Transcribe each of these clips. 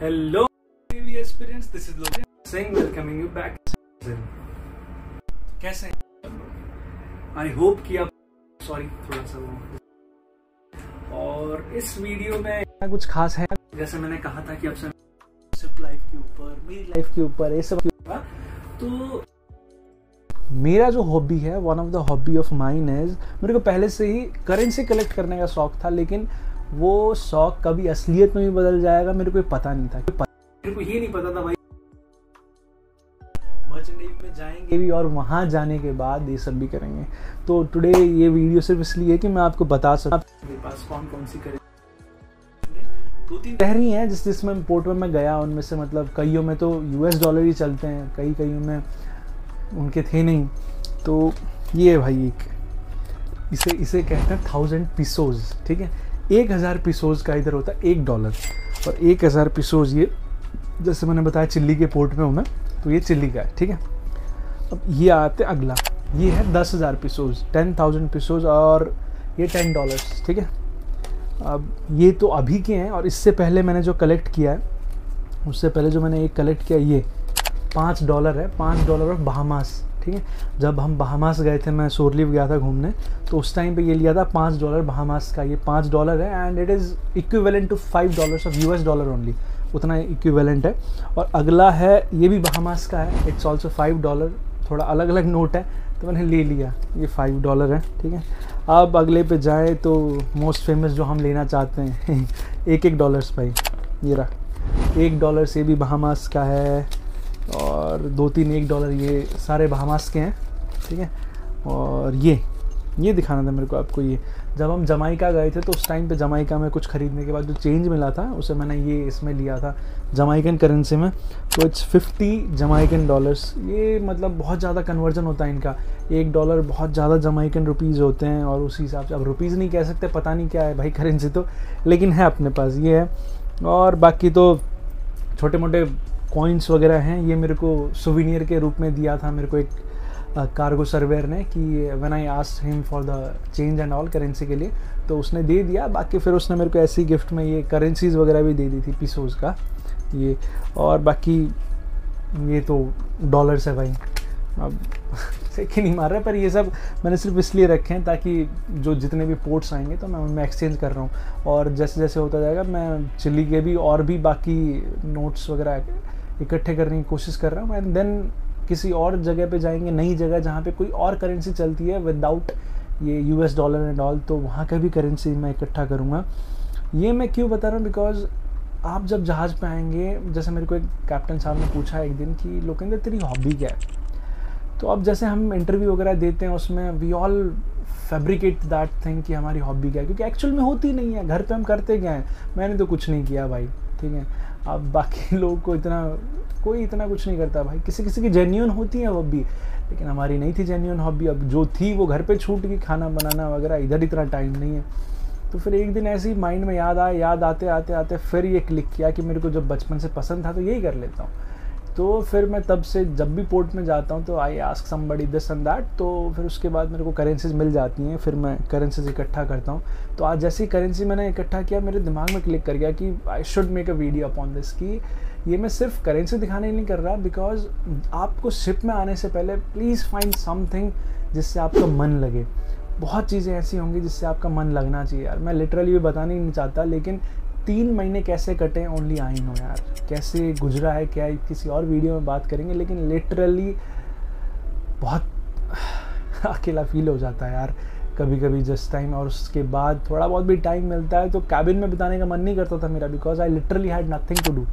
Hello, TV aspirants. This is Logan Singh welcoming you back. कैसे हैं? I hope कि आप सॉरी थोड़ा सा वो और इस वीडियो में कुछ खास है। जैसे मैंने कहा था कि आपसे सिर्फ लाइफ के ऊपर, मेरी लाइफ के ऊपर ये सब तो मेरा जो हॉबी है, one of the hobby of mine is, मेरे को पहले से ही करेंसी कलेक्ट करने का शौक था, लेकिन वो शौक कभी असलियत में भी बदल जाएगा मेरे को पता नहीं था। मेरे को ये नहीं पता था भाई मर्चेंट नेवी में जाएंगे भी और वहाँ जाने के बाद ये सब भी करेंगे। तो टुडे ये वीडियो सिर्फ इसलिए कि मैं आपको बता सकूं मेरे पास कौन कौन सी करेंसी, 2-3 रह रही हैं जिसमें पोर्ट में मैं गया, उनमें से मतलब कईयों में तो US डॉलर ही चलते हैं, कईयों में उनके थे नहीं। तो ये भाई एक इसे कहते हैं 1000 पीसोज, ठीक है। 1000 पीसोज का इधर होता है $1 और 1000 पीसोज ये जैसे मैंने बताया चिल्ली के पोर्ट में हूँ मैं, तो ये चिल्ली का है, ठीक है। अब ये आते अगला, ये है 10,000 पीसोज, 10,000 पीसोज और ये $10, ठीक है। अब ये तो अभी के हैं और इससे पहले मैंने जो कलेक्ट किया है, उससे पहले जो मैंने एक कलेक्ट किया ये $5 है, $5 ऑफ बहामास, ठीक है। जब हम बहामास गए थे, मैं शोरलीव गया था घूमने, तो उस टाइम पे ये लिया था $5 बहामास का, ये $5 है and it is equivalent to $5 of US dollar only, उतना इक्विवेलेंट है। और अगला है ये भी बहामास का है, इट्स ऑल्सो $5, थोड़ा अलग अलग नोट है तो मैंने ले लिया, ये $5 है, ठीक है। अब अगले पे जाए तो मोस्ट फेमस जो हम लेना चाहते हैं $1 भाई, ये रहा $1 से भी बहामास का है और 2-3 $1 ये सारे बहामास के हैं, ठीक है। और ये दिखाना था मेरे को आपको। ये जब हम जमाइका गए थे तो उस टाइम पे जमाइका में कुछ ख़रीदने के बाद जो चेंज मिला था उसे मैंने ये इसमें लिया था जमाइकन करेंसी में, तो इट्स 50 जमाइकन डॉलर्स। ये मतलब बहुत ज़्यादा कन्वर्जन होता है इनका, $1 बहुत ज़्यादा जमाइकन रुपीज़ होते हैं और उसी हिसाब से, अब रुपीज़ नहीं कह सकते, पता नहीं क्या है भाई करेंसी तो, लेकिन है अपने पास ये है। और बाकी तो छोटे मोटे कॉइन्स वगैरह हैं, ये मेरे को सुविनियर के रूप में दिया था मेरे को एक कार्गो सर्वेयर ने, कि when I asked him for the change and all currency के लिए, तो उसने दे दिया। बाकी फिर उसने मेरे को ऐसी गिफ्ट में ये करेंसीज़ वगैरह भी दे दी थी पीसोज का ये, और बाकी ये तो डॉलर्स है भाई, अब सेके नहीं मार रहा, पर ये सब मैंने सिर्फ इसलिए रखे हैं ताकि जो जितने भी पोर्ट्स आएंगे तो मैं उनमें एक्सचेंज कर रहा हूँ, और जैसे जैसे होता जाएगा मैं चिल्ली के भी और भी बाकी नोट्स वगैरह इकट्ठे करने की कोशिश कर रहा हूँ। एंड देन किसी और जगह पे जाएंगे, नई जगह जहाँ पे कोई और करेंसी चलती है विदाउट ये US डॉलर एंड ऑल, तो वहाँ का भी करेंसी मैं इकट्ठा करूँगा। ये मैं क्यों बता रहा हूँ, बिकॉज आप जब जहाज़ पे आएंगे, जैसे मेरे को एक कैप्टन साहब ने पूछा एक दिन कि लोकेंद्र तेरी हॉबी क्या है, तो अब जैसे हम इंटरव्यू वगैरह देते हैं उसमें we all fabricate that thing कि हमारी हॉबी क्या है, क्योंकि एक्चुअल में होती नहीं है। घर पे हम करते क्या हैं, मैंने तो कुछ नहीं किया भाई, ठीक है। अब बाकी लोग को कोई इतना कुछ नहीं करता भाई, किसी की जेन्युइन होती है हॉबी, लेकिन हमारी नहीं थी जेन्युइन हॉबी। अब जो थी वो घर पे छूट गई, खाना बनाना वगैरह, इधर इतना टाइम नहीं है। तो फिर एक दिन ऐसे ही माइंड में याद आते फिर ये क्लिक किया कि मेरे को जब बचपन से पसंद था तो यही कर लेता हूँ। तो फिर मैं तब से जब भी पोर्ट में जाता हूँ तो I ask somebody this and that, तो फिर उसके बाद मेरे को करेंसीज मिल जाती हैं, फिर मैं करेंसीज इकट्ठा करता हूँ। तो आज जैसी करेंसी मैंने इकट्ठा किया, मेरे दिमाग में क्लिक कर गया कि I should make a video upon this, कि ये मैं सिर्फ करेंसी दिखाने नहीं कर रहा, बिकॉज आपको शिप में आने से पहले प्लीज़ फाइंड समथिंग जिससे आपका मन लगे। बहुत चीज़ें ऐसी होंगी जिससे आपका मन लगना चाहिए यार। मैं लिटरली भी बताना ही नहीं चाहता, लेकिन 3 महीने कैसे कटे ओनली आई नो यार, कैसे गुजरा है क्या किसी और वीडियो में बात करेंगे, लेकिन लिटरली बहुत अकेला फील हो जाता है यार कभी कभी जिस टाइम, और उसके बाद थोड़ा बहुत भी टाइम मिलता है तो कैबिन में बिताने का मन नहीं करता था मेरा, because I literally had nothing to do.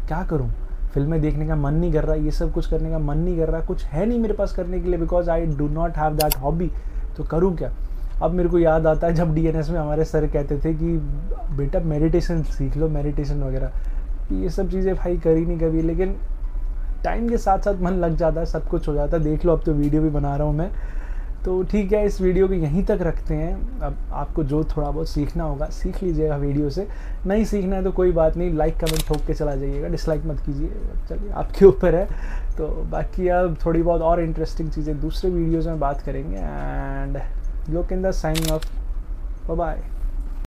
क्या करूँ, फिल्में देखने का मन नहीं कर रहा, ये सब कुछ करने का मन नहीं कर रहा, कुछ है नहीं मेरे पास करने के लिए, because I do not have that hobby. तो करूँ क्या। अब मेरे को याद आता है जब DNS में हमारे सर कहते थे कि बेटा मेडिटेशन सीख लो, मेडिटेशन वगैरह, ये सब चीज़ें भाई करी नहीं कभी, लेकिन टाइम के साथ साथ मन लग जाता है, सब कुछ हो जाता है। देख लो अब तो वीडियो भी बना रहा हूँ मैं, तो ठीक है इस वीडियो को यहीं तक रखते हैं। अब आपको जो थोड़ा बहुत सीखना होगा सीख लीजिएगा वीडियो से, नहीं सीखना है तो कोई बात नहीं, लाइक कमेंट ठोक के चला जाइएगा, डिसलाइक मत कीजिए, चलिए आपके ऊपर है। तो बाकी अब थोड़ी बहुत और इंटरेस्टिंग चीज़ें दूसरे वीडियोज़ में बात करेंगे। And Lokendra signing off, bye bye.